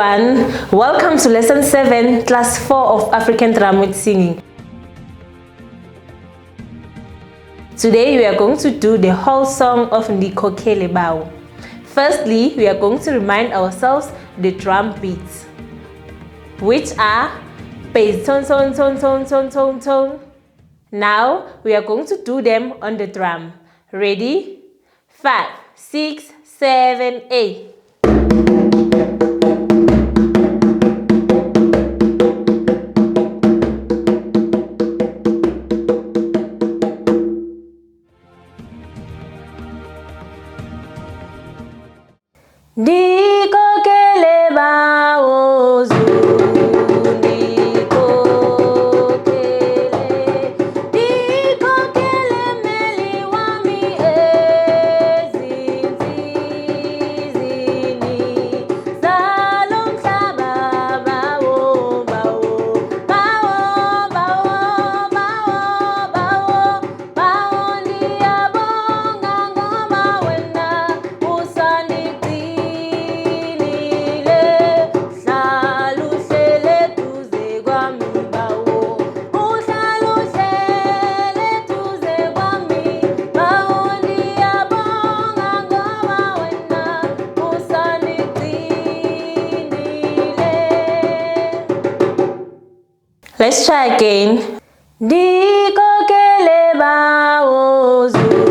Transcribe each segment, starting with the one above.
everyone, welcome to lesson 7, class 4 of African drum with singing. Today we are going to do the whole song of Ndikhokhele Bawo. Firstly, we are going to remind ourselves the drum beats, which are bass tone tone tone tone tone tone tone. Now we are going to do them on the drum. Ready? 5, 6, 7, 8. Ndikhokhele Bawo Song Let's try again. Ndikhokhele Bawo Song.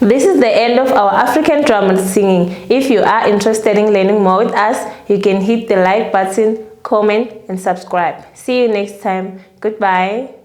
This is the end of our African drum and singing. If you are interested in learning more with us, you can hit the like button, comment and subscribe. See you next time. Goodbye.